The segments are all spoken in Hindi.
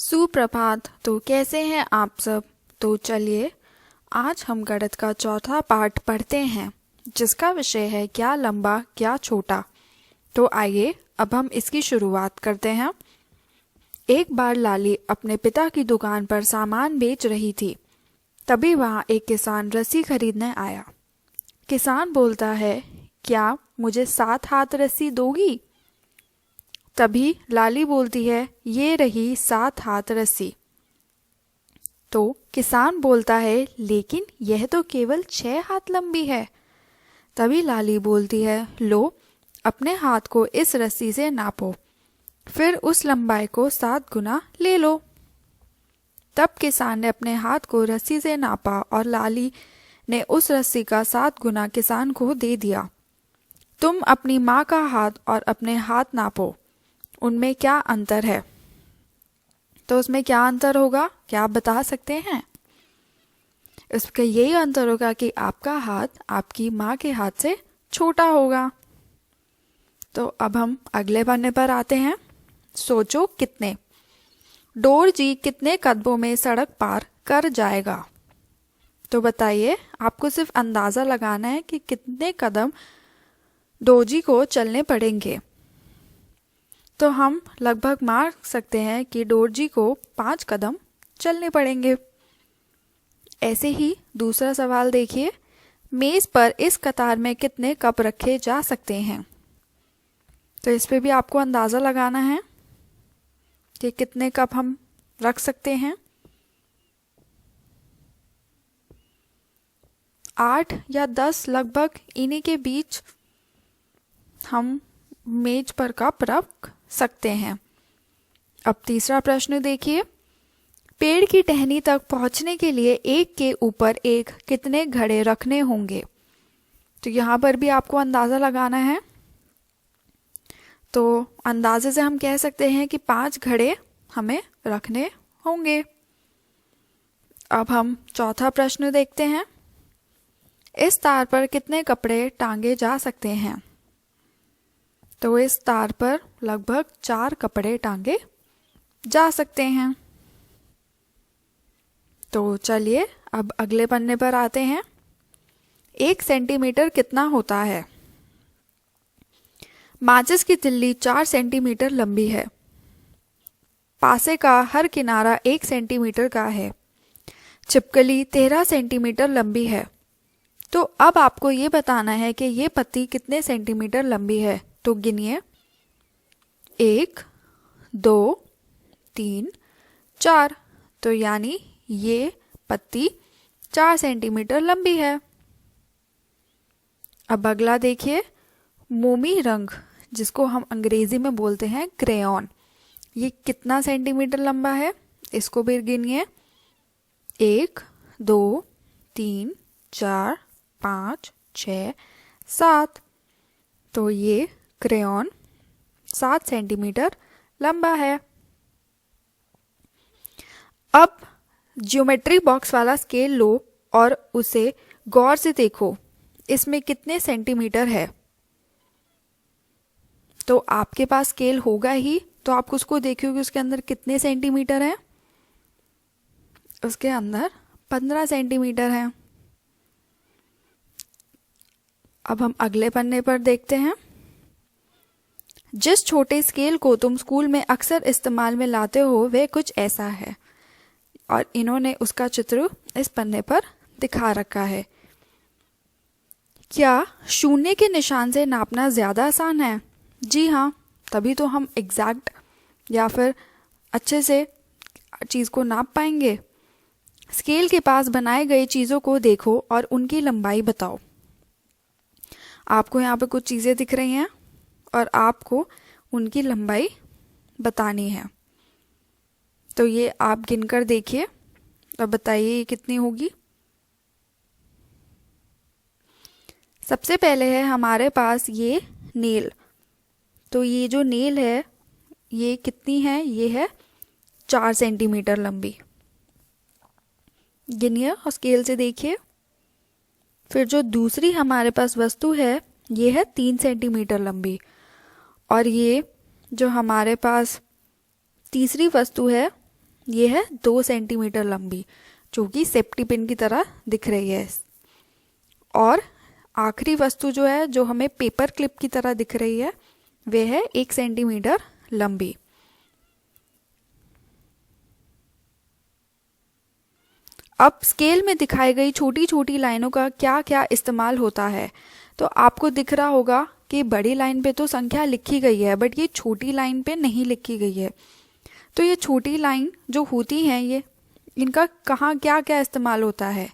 सुप्रभात। तो कैसे हैं आप सब। तो चलिए आज हम गणित का चौथा पाठ पढ़ते हैं जिसका विषय है क्या लंबा क्या छोटा। तो आइए अब हम इसकी शुरुआत करते हैं। एक बार लाली अपने पिता की दुकान पर सामान बेच रही थी। तभी वहां एक किसान रस्सी खरीदने आया। किसान बोलता है, क्या मुझे 7 हाथ रस्सी दोगी? तभी लाली बोलती है, ये रही 7 हाथ रस्सी। तो किसान बोलता है, लेकिन यह तो केवल 6 हाथ लंबी है। तभी लाली बोलती है, लो अपने हाथ को इस रस्सी से नापो, फिर उस लंबाई को 7 गुना ले लो। तब किसान ने अपने हाथ को रस्सी से नापा और लाली ने उस रस्सी का 7 गुना किसान को दे दिया। तुम अपनी माँ का हाथ और अपने हाथ नापो, उनमें क्या अंतर है? तो उसमें क्या अंतर होगा, क्या आप बता सकते हैं? इसका यही अंतर होगा कि आपका हाथ आपकी माँ के हाथ से छोटा होगा। तो अब हम अगले पन्ने पर आते हैं। सोचो कितने डोरजी कितने कदमों में सड़क पार कर जाएगा? तो बताइए, आपको सिर्फ अंदाजा लगाना है कि कितने कदम डोरजी को चलने पड़ेंगे। तो हम लगभग मान सकते हैं कि डोरजी को 5 कदम चलने पड़ेंगे। ऐसे ही दूसरा सवाल देखिए, मेज पर इस कतार में कितने कप रखे जा सकते हैं? तो इस पे भी आपको अंदाजा लगाना है कि कितने कप हम रख सकते हैं। 8 या 10 लगभग इन्हीं के बीच हम मेज पर कप रख सकते हैं। अब तीसरा प्रश्न देखिए, पेड़ की टहनी तक पहुंचने के लिए एक के ऊपर एक कितने घड़े रखने होंगे? तो यहाँ पर भी आपको अंदाजा लगाना है। तो अंदाजे से हम कह सकते हैं कि 5 घड़े हमें रखने होंगे। अब हम चौथा प्रश्न देखते हैं, इस तार पर कितने कपड़े टांगे जा सकते हैं? तो इस तार पर लगभग 4 कपड़े टांगे जा सकते हैं। तो चलिए अब अगले पन्ने पर आते हैं। 1 सेंटीमीटर कितना होता है? माचिस की तिल्ली 4 सेंटीमीटर लंबी है। पासे का हर किनारा 1 सेंटीमीटर का है। छिपकली 13 सेंटीमीटर लंबी है। तो अब आपको ये बताना है कि ये पत्ती कितने सेंटीमीटर लंबी है। तो गिनिए, 1 2 3 4। तो यानी ये पत्ती 4 सेंटीमीटर लंबी है। अब अगला देखिए, मोमी रंग जिसको हम अंग्रेजी में बोलते हैं क्रेयॉन, ये कितना सेंटीमीटर लंबा है? इसको भी गिनिए, 1 2 3 4 5 6 7। तो ये क्रेयॉन 7 सेंटीमीटर लंबा है। अब ज्योमेट्री बॉक्स वाला स्केल लो और उसे गौर से देखो, इसमें कितने सेंटीमीटर है? तो आपके पास स्केल होगा ही, तो आप उसको देखिए कि उसके अंदर कितने सेंटीमीटर है। उसके अंदर 15 सेंटीमीटर है। अब हम अगले पन्ने पर देखते हैं। जिस छोटे स्केल को तुम स्कूल में अक्सर इस्तेमाल में लाते हो वह कुछ ऐसा है, और इन्होंने उसका चित्र इस पन्ने पर दिखा रखा है। क्या शून्य के निशान से नापना ज्यादा आसान है? जी हाँ, तभी तो हम एग्जैक्ट या फिर अच्छे से चीज को नाप पाएंगे। स्केल के पास बनाए गए चीजों को देखो और उनकी लंबाई बताओ। आपको यहाँ पे कुछ चीजें दिख रही हैं और आपको उनकी लंबाई बतानी है। तो ये आप गिनकर देखिए और बताइए ये कितनी होगी। सबसे पहले है हमारे पास ये नेल। तो ये जो नेल है ये कितनी है? ये है 4 सेंटीमीटर लंबी। गिनिए और स्केल से देखिए। फिर जो दूसरी हमारे पास वस्तु है ये है 3 सेंटीमीटर लंबी, और ये जो हमारे पास तीसरी वस्तु है ये है 2 सेंटीमीटर लंबी, जो कि सेफ्टी पिन की तरह दिख रही है। और आखिरी वस्तु जो है, जो हमें पेपर क्लिप की तरह दिख रही है, वे है 1 सेंटीमीटर लंबी। अब स्केल में दिखाई गई छोटी छोटी लाइनों का क्या क्या इस्तेमाल होता है। तो आपको दिख रहा होगा कि बड़ी लाइन पे तो संख्या लिखी गई है, बट ये छोटी लाइन पे नहीं लिखी गई है। तो ये छोटी लाइन जो होती हैं, ये इनका कहाँ क्या क्या इस्तेमाल होता है।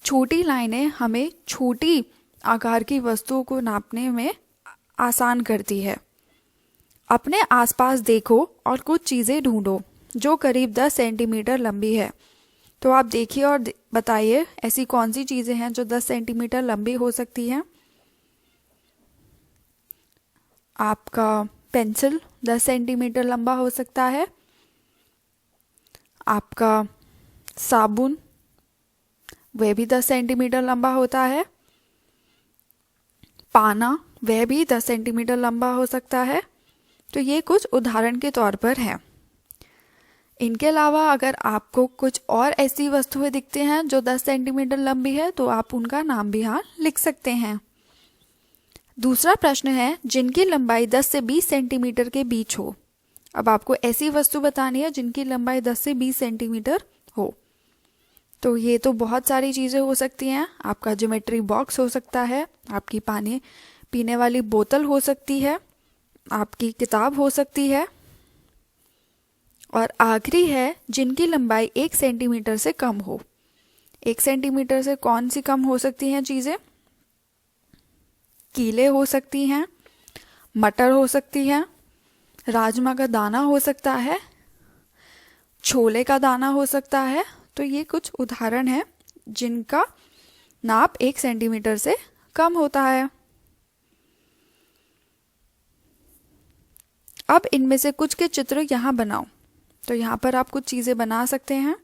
छोटी लाइनें हमें छोटी आकार की वस्तुओं को नापने में आसान करती है। अपने आसपास देखो और कुछ चीज़ें ढूंढो जो करीब 10 सेंटीमीटर लंबी है। तो आप देखिए और बताइए ऐसी कौन सी चीज़ें हैं जो 10 सेंटीमीटर लंबी हो सकती हैं। आपका पेंसिल 10 सेंटीमीटर लंबा हो सकता है। आपका साबुन, वह भी 10 सेंटीमीटर लंबा होता है। पाना, वह भी 10 सेंटीमीटर लंबा हो सकता है। तो ये कुछ उदाहरण के तौर पर है। इनके अलावा अगर आपको कुछ और ऐसी वस्तुएं दिखते हैं जो 10 सेंटीमीटर लंबी है, तो आप उनका नाम भी यहाँ लिख सकते हैं। दूसरा प्रश्न है, जिनकी लंबाई 10 से 20 सेंटीमीटर के बीच हो। अब आपको ऐसी वस्तु बतानी है जिनकी लंबाई 10 से 20 सेंटीमीटर हो। तो ये तो बहुत सारी चीज़ें हो सकती हैं। आपका ज्योमेट्री बॉक्स हो सकता है, आपकी पानी पीने वाली बोतल हो सकती है, आपकी किताब हो सकती है, और आखिरी है जिनकी लंबाई 1 सेंटीमीटर से कम हो। 1 सेंटीमीटर से कौन सी कम हो सकती हैं चीज़ें? कीले हो सकती हैं, मटर हो सकती हैं, राजमा का दाना हो सकता है, छोले का दाना हो सकता है। तो ये कुछ उदाहरण हैं जिनका नाप 1 सेंटीमीटर से कम होता है। अब इनमें से कुछ के चित्र यहाँ बनाओ। तो यहाँ पर आप कुछ चीज़ें बना सकते हैं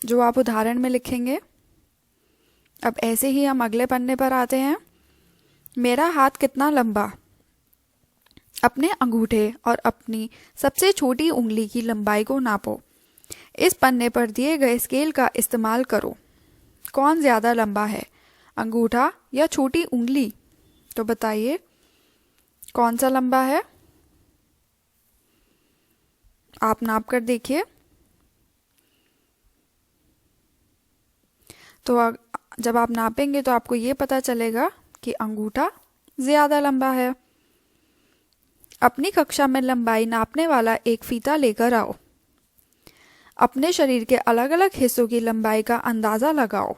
जो आप उदाहरण में लिखेंगे। अब ऐसे ही हम अगले पन्ने पर आते हैं। मेरा हाथ कितना लंबा? अपने अंगूठे और अपनी सबसे छोटी उंगली की लंबाई को नापो। इस पन्ने पर दिए गए स्केल का इस्तेमाल करो। कौन ज़्यादा लंबा है, अंगूठा या छोटी उंगली? तो बताइए कौन सा लंबा है। आप नाप कर देखिए। तो जब आप नापेंगे तो आपको ये पता चलेगा कि अंगूठा ज़्यादा लंबा है। अपनी कक्षा में लंबाई नापने वाला एक फीता लेकर आओ। अपने शरीर के अलग अलग हिस्सों की लंबाई का अंदाज़ा लगाओ।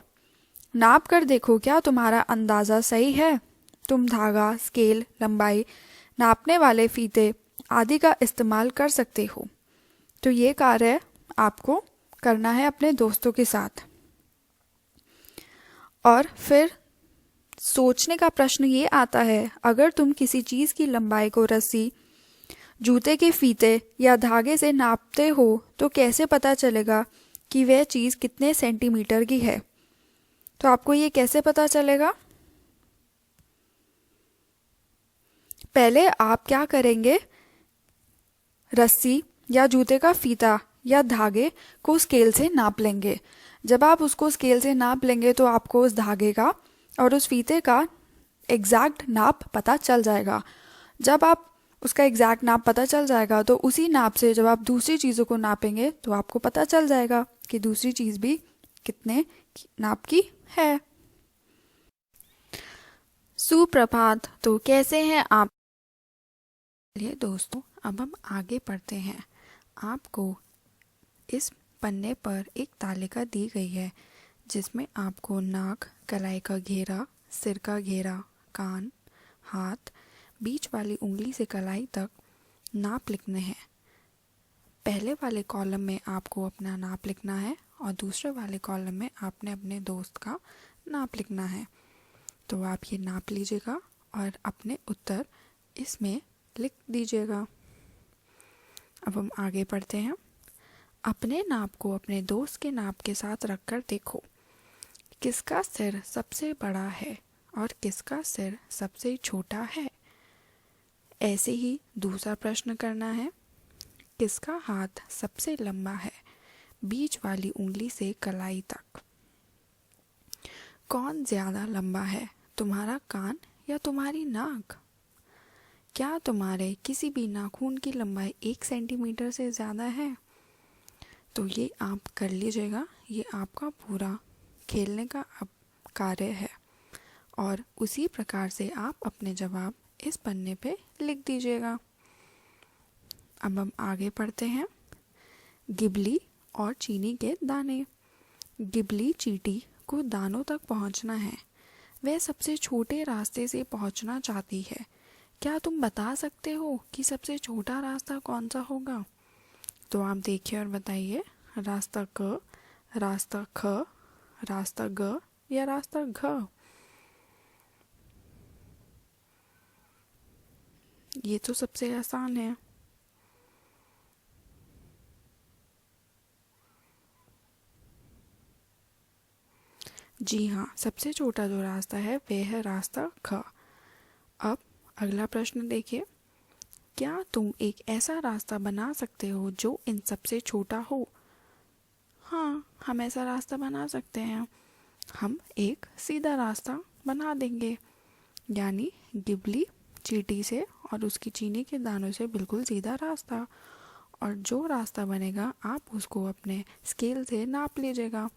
नाप कर देखो क्या तुम्हारा अंदाज़ा सही है। तुम धागा, स्केल, लंबाई नापने वाले फीते आदि का इस्तेमाल कर सकते हो। तो ये कार्य आपको करना है अपने दोस्तों के साथ। और फिर सोचने का प्रश्न ये आता है, अगर तुम किसी चीज़ की लंबाई को रस्सी, जूते के फीते या धागे से नापते हो तो कैसे पता चलेगा कि वह चीज़ कितने सेंटीमीटर की है। तो आपको ये कैसे पता चलेगा? पहले आप क्या करेंगे, रस्सी या जूते का फीता या धागे को स्केल से नाप लेंगे। जब आप उसको स्केल से नाप लेंगे तो आपको उस धागे का और उस फीते का एग्जैक्ट नाप पता चल जाएगा। जब आप उसका एग्जैक्ट नाप पता चल जाएगा तो उसी नाप से जब आप दूसरी चीज़ों को नापेंगे तो आपको पता चल जाएगा कि दूसरी चीज़ भी कितने नाप की है। सुप्रभात। तो कैसे हैं आप? चलिए दोस्तों, अब हम आगे पढ़ते हैं। आपको इस पन्ने पर एक तालिका दी गई है जिसमें आपको नाक, कलाई का घेरा, सिर का घेरा, कान, हाथ, बीच वाली उंगली से कलाई तक नाप लिखने हैं। पहले वाले कॉलम में आपको अपना नाप लिखना है और दूसरे वाले कॉलम में आपने अपने दोस्त का नाप लिखना है। तो आप ये नाप लीजिएगा और अपने उत्तर इसमें लिख दीजिएगा। अब हम आगे पढ़ते हैं। अपने नाप को अपने दोस्त के नाप के साथ रखकर देखो किसका सिर सबसे बड़ा है और किसका सिर सबसे छोटा है। ऐसे ही दूसरा प्रश्न करना है, किसका हाथ सबसे लंबा है बीच वाली उंगली से कलाई तक। कौन ज्यादा लंबा है, तुम्हारा कान या तुम्हारी नाक? क्या तुम्हारे किसी भी नाखून की लंबाई 1 सेंटीमीटर से ज़्यादा है? तो ये आप कर लीजिएगा, ये आपका पूरा खेलने का अब कार्य है और उसी प्रकार से आप अपने जवाब इस पन्ने पे लिख दीजिएगा। अब हम आगे पढ़ते हैं। गिबली और चीनी के दाने। गिबली चींटी को दानों तक पहुंचना है। वह सबसे छोटे रास्ते से पहुंचना चाहती है। क्या तुम बता सकते हो कि सबसे छोटा रास्ता कौन सा होगा? तो आप देखिए और बताइए, रास्ता क, रास्ता ख, रास्ता ग या रास्ता घ? ये तो सबसे आसान है। जी हाँ, सबसे छोटा जो रास्ता है वह है रास्ता ख। अब अगला प्रश्न देखिए। क्या तुम एक ऐसा रास्ता बना सकते हो जो इन सबसे छोटा हो? हाँ, हम ऐसा रास्ता बना सकते हैं। हम एक सीधा रास्ता बना देंगे, यानी गिबली चींटी से और उसकी चीनी के दानों से बिल्कुल सीधा रास्ता। और जो रास्ता बनेगा आप उसको अपने स्केल से नाप लीजिएगा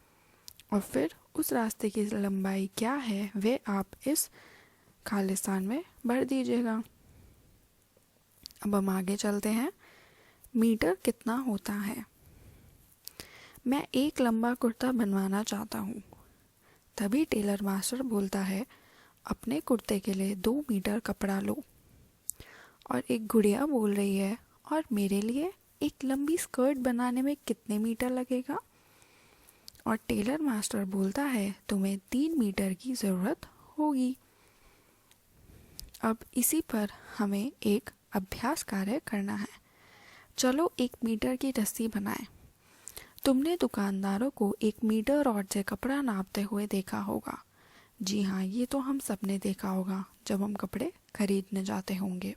और फिर उस रास्ते की लंबाई क्या है वे आप इस खालिस्तान में भर दीजिएगा। अब हम आगे चलते हैं। मीटर कितना होता है? मैं एक लंबा कुर्ता बनवाना चाहता हूँ। तभी टेलर मास्टर बोलता है, अपने कुर्ते के लिए 2 मीटर कपड़ा लो। और एक गुड़िया बोल रही है, और मेरे लिए एक लंबी स्कर्ट बनाने में कितने मीटर लगेगा? और टेलर मास्टर बोलता है, तुम्हें 3 मीटर की ज़रूरत होगी। अब इसी पर हमें एक अभ्यास कार्य करना है। चलो 1 मीटर की रस्सी बनाएं। तुमने दुकानदारों को 1 मीटर रॉड से कपड़ा नापते हुए देखा होगा। जी हाँ, ये तो हम सब ने देखा होगा जब हम कपड़े खरीदने जाते होंगे।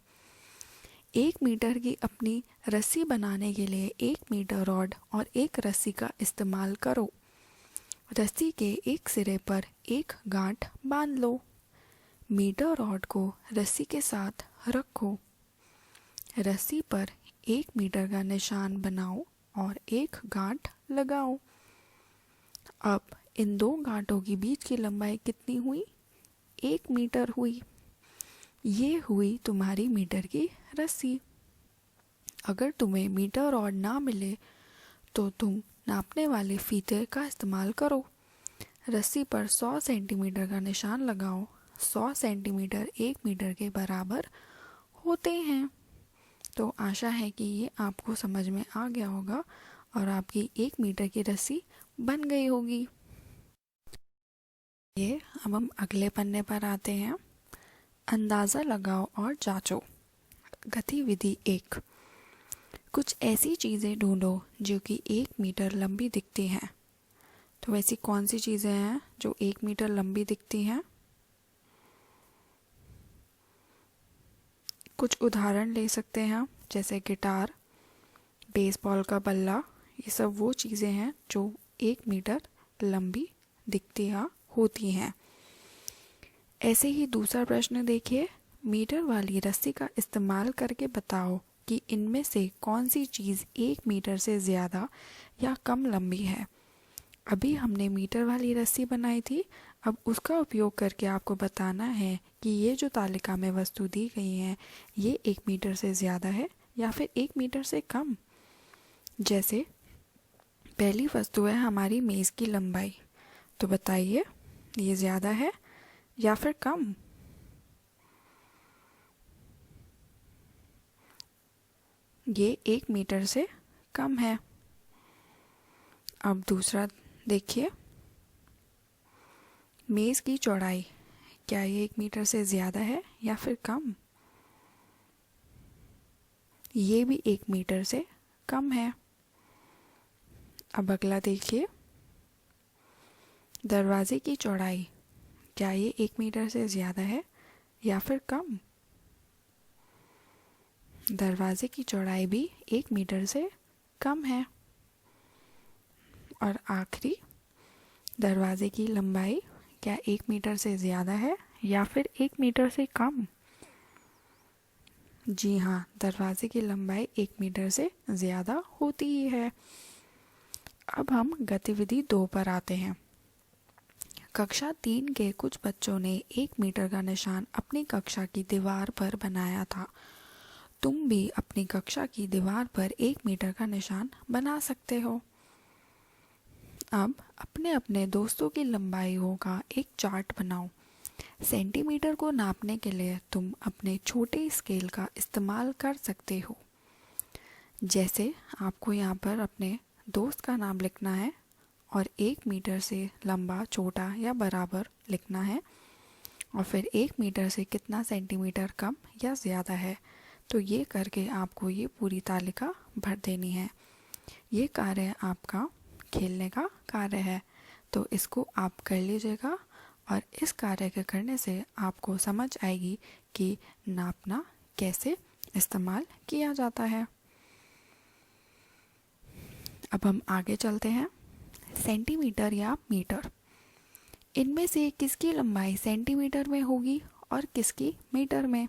1 मीटर की अपनी रस्सी बनाने के लिए 1 मीटर रॉड और एक रस्सी का इस्तेमाल करो। रस्सी के एक सिरे पर एक गांठ बांध लो। मीटर रॉड को रस्सी के साथ रखो। रस्सी पर 1 मीटर का निशान बनाओ और एक गांठ लगाओ। अब इन 2 गांठों के बीच की लंबाई कितनी हुई? 1 मीटर हुई। ये हुई तुम्हारी मीटर की रस्सी। अगर तुम्हें मीटर रॉड ना मिले तो तुम नापने वाले फीते का इस्तेमाल करो। रस्सी पर 100 सेंटीमीटर का निशान लगाओ। 100 सेंटीमीटर 1 मीटर के बराबर होते हैं। तो आशा है कि ये आपको समझ में आ गया होगा और आपकी 1 मीटर की रस्सी बन गई होगी। ये अब हम अगले पन्ने पर आते हैं। अंदाज़ा लगाओ और जांचो। गतिविधि 1। कुछ ऐसी चीज़ें ढूंढो जो कि 1 मीटर लंबी दिखती हैं। तो ऐसी कौन सी चीज़ें हैं जो 1 मीटर लंबी दिखती हैं? कुछ उदाहरण ले सकते हैं, जैसे गिटार, बेसबॉल का बल्ला। ये सब वो चीज़ें हैं जो 1 मीटर लंबी दिखती होती हैं। ऐसे ही दूसरा प्रश्न देखिए। मीटर वाली रस्सी का इस्तेमाल करके बताओ कि इनमें से कौन सी चीज़ 1 मीटर से ज़्यादा या कम लंबी है। अभी हमने मीटर वाली रस्सी बनाई थी, अब उसका उपयोग करके आपको बताना है कि ये जो तालिका में वस्तु दी गई हैं ये 1 मीटर से ज़्यादा है या फिर 1 मीटर से कम। जैसे पहली वस्तु है हमारी मेज़ की लंबाई, तो बताइए ये ज़्यादा है या फिर कम? ये 1 मीटर से कम है। अब दूसरा देखिए, मेज़ की चौड़ाई, क्या ये 1 मीटर से ज़्यादा है या फिर कम? ये भी 1 मीटर से कम है। अब अगला देखिए, दरवाजे की चौड़ाई, क्या ये 1 मीटर से ज़्यादा है या फिर कम? दरवाजे की चौड़ाई भी 1 मीटर से कम है। और आखिरी, दरवाजे की लंबाई क्या 1 मीटर से ज़्यादा है या फिर 1 मीटर से कम? जी हाँ, दरवाजे की लंबाई 1 मीटर से ज़्यादा होती ही है। अब हम गतिविधि 2 पर आते हैं। कक्षा 3 के कुछ बच्चों ने 1 मीटर का निशान अपनी कक्षा की दीवार पर बनाया था। तुम भी अपनी कक्षा की दीवार पर 1 मीटर का निशान बना सकते हो। अब अपने अपने दोस्तों की लंबाइयों का एक चार्ट बनाओ। सेंटीमीटर को नापने के लिए तुम अपने छोटे स्केल का इस्तेमाल कर सकते हो। जैसे आपको यहाँ पर अपने दोस्त का नाम लिखना है और 1 मीटर से लंबा, छोटा या बराबर लिखना है, और फिर 1 मीटर से कितना सेंटीमीटर कम या ज़्यादा है। तो ये करके आपको ये पूरी तालिका भर देनी है। ये कार्य आपका खेलने का कार्य है, तो इसको आप कर लीजिएगा और इस कार्य के करने से आपको समझ आएगी कि नापना कैसे इस्तेमाल किया जाता है। अब हम आगे चलते हैं। सेंटीमीटर या मीटर, इनमें से किसकी लंबाई सेंटीमीटर में होगी और किसकी मीटर में?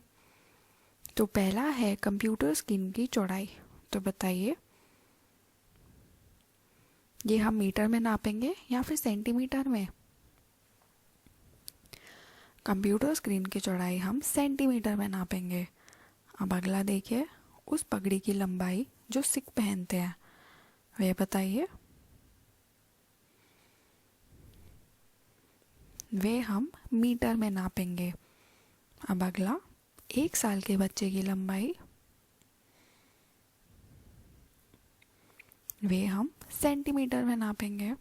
तो पहला है कंप्यूटर स्क्रीन की चौड़ाई। तो बताइए, ये हम मीटर में नापेंगे या फिर सेंटीमीटर में? कंप्यूटर स्क्रीन की चौड़ाई हम सेंटीमीटर में नापेंगे। अब अगला देखिए, उस पगड़ी की लंबाई जो सिख पहनते हैं, वह बताइए। वे हम मीटर में नापेंगे। अब अगला, 1 साल के बच्चे की लंबाई, वे हम सेंटीमीटर में नापेंगे।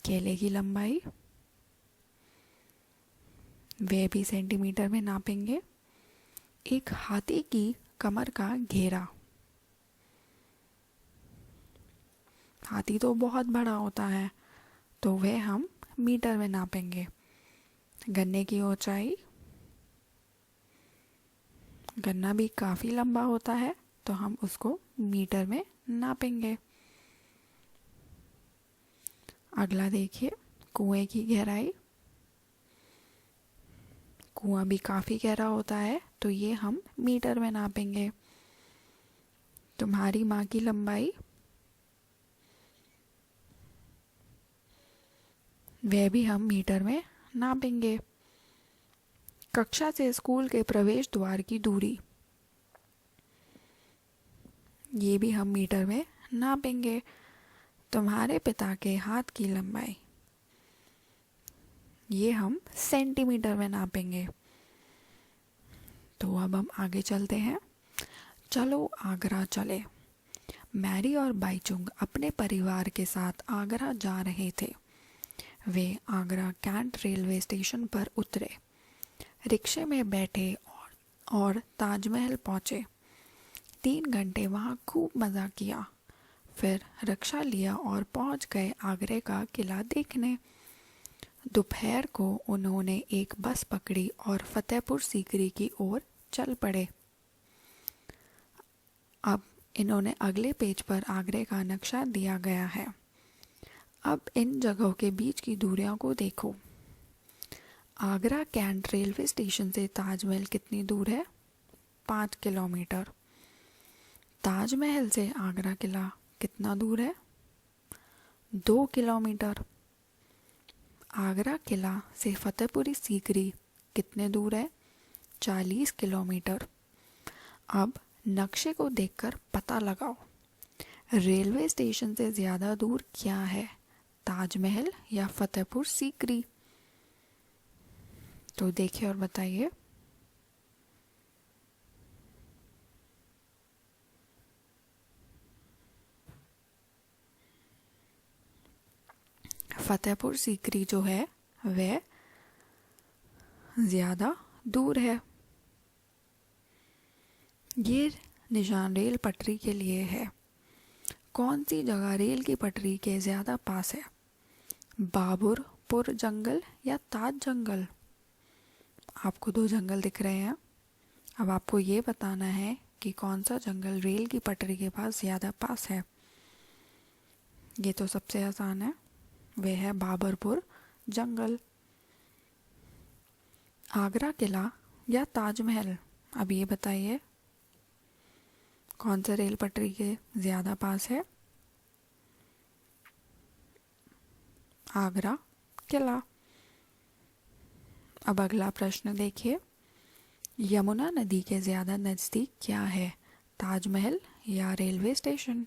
केले की लंबाई, वे भी सेंटीमीटर में नापेंगे। एक हाथी की कमर का घेरा, हाथी तो बहुत बड़ा होता है, तो वह हम मीटर में नापेंगे। गन्ने की ऊंचाई, गन्ना भी काफ़ी लंबा होता है, तो हम उसको मीटर में नापेंगे। अगला देखिए, कुएं की गहराई, कुआं भी काफ़ी गहरा होता है, तो ये हम मीटर में नापेंगे। तुम्हारी माँ की लंबाई, वह भी हम मीटर में नापेंगे। कक्षा से स्कूल के प्रवेश द्वार की दूरी, ये भी हम मीटर में नापेंगे। तुम्हारे पिता के हाथ की लंबाई, ये हम सेंटीमीटर में नापेंगे। तो अब हम आगे चलते हैं। चलो आगरा चले। मैरी और बाईचुंग अपने परिवार के साथ आगरा जा रहे थे। वे आगरा कैंट रेलवे स्टेशन पर उतरे, रिक्शे में बैठे और ताजमहल पहुंचे। 3 घंटे वहां खूब मज़ा किया। फिर रिक्शा लिया और पहुंच गए आगरे का किला देखने। दोपहर को उन्होंने एक बस पकड़ी और फतेहपुर सीकरी की ओर चल पड़े। अब इन्होंने अगले पेज पर आगरे का नक्शा दिया गया है। अब इन जगहों के बीच की दूरियों को देखो। आगरा कैंट रेलवे स्टेशन से ताजमहल कितनी दूर है? 5 किलोमीटर। ताजमहल से आगरा किला कितना दूर है? 2 किलोमीटर। आगरा किला से फतेहपुरी सीकरी कितने दूर है? 40 किलोमीटर। अब नक्शे को देखकर पता लगाओ, रेलवे स्टेशन से ज़्यादा दूर क्या है, ताजमहल या फतेहपुर सीकरी? तो देखिए और बताइए। फतेहपुर सीकरी जो है वह ज़्यादा दूर है। ये निशान रेल पटरी के लिए है। कौन सी जगह रेल की पटरी के ज़्यादा पास है? बाबुरपुर जंगल या ताज जंगल? आपको 2 जंगल दिख रहे हैं। अब आपको ये बताना है कि कौन सा जंगल रेल की पटरी के पास ज़्यादा पास है। ये तो सबसे आसान है, वह है बाबरपुर जंगल। आगरा किला या ताजमहल, अब ये बताइए कौन सा रेल पटरी के ज़्यादा पास है? आगरा किला। अब अगला प्रश्न देखिए, यमुना नदी के ज़्यादा नज़दीक क्या है, ताजमहल या रेलवे स्टेशन?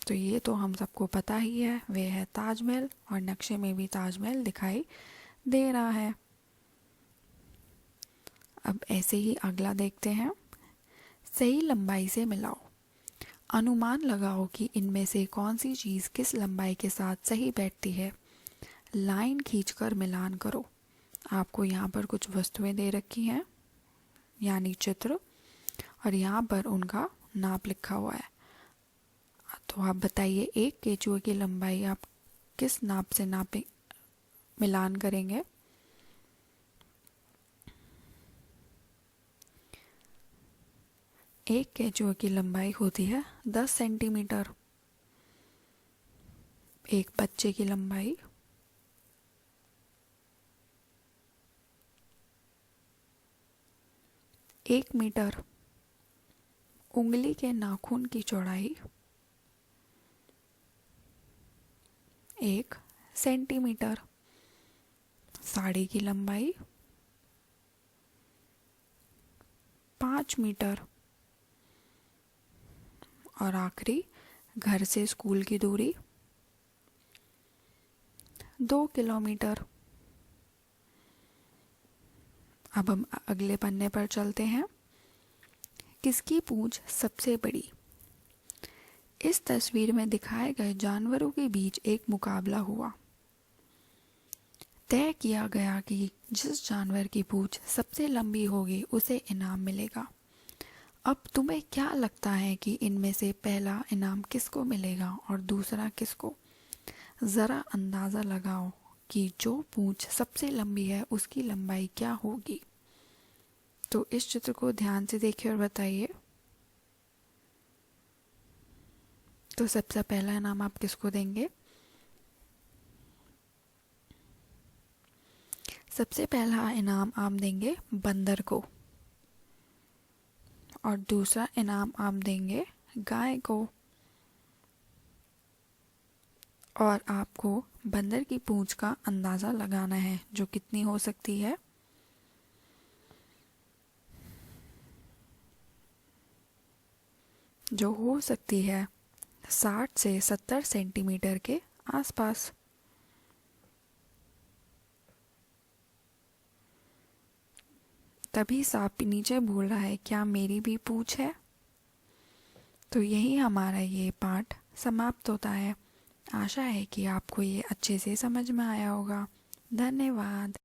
तो ये तो हम सबको पता ही है, वह है ताजमहल, और नक्शे में भी ताजमहल दिखाई दे रहा है। अब ऐसे ही अगला देखते हैं, सही लंबाई से मिलाओ। अनुमान लगाओ कि इनमें से कौन सी चीज़ किस लंबाई के साथ सही बैठती है। लाइन खींचकर मिलान करो। आपको यहाँ पर कुछ वस्तुएं दे रखी हैं, यानी चित्र, और यहाँ पर उनका नाप लिखा हुआ है। तो आप बताइए, एक केचुए की लंबाई आप किस नाप से मिलान करेंगे? एक केचुए की लंबाई होती है 10 सेंटीमीटर। एक बच्चे की लंबाई 1 मीटर। उंगली के नाखून की चौड़ाई 1 सेंटीमीटर। साड़ी की लंबाई 5 मीटर। और आखिरी, घर से स्कूल की दूरी 2 किलोमीटर। अब हम अगले पन्ने पर चलते हैं, किसकी पूंछ सबसे बड़ी? इस तस्वीर में दिखाए गए जानवरों के बीच एक मुकाबला हुआ। तय किया गया कि जिस जानवर की पूंछ सबसे लंबी होगी उसे इनाम मिलेगा। अब तुम्हें क्या लगता है कि इनमें से पहला इनाम किसको मिलेगा और दूसरा किसको? ज़रा अंदाज़ा लगाओ कि जो पूंछ सबसे लंबी है उसकी लंबाई क्या होगी। तो इस चित्र को ध्यान से देखिए और बताइए। तो सबसे पहला इनाम आप किसको देंगे? सबसे पहला इनाम आप देंगे बंदर को, और दूसरा इनाम आप देंगे गाय को। और आपको बंदर की पूंछ का अंदाज़ा लगाना है, जो कितनी हो सकती है। जो हो सकती है 60 से 70 सेंटीमीटर के आसपास। तभी सांप नीचे बोल रहा है, क्या मेरी भी पूंछ है? तो यही हमारा ये पाठ समाप्त होता है। आशा है कि आपको ये अच्छे से समझ में आया होगा। धन्यवाद।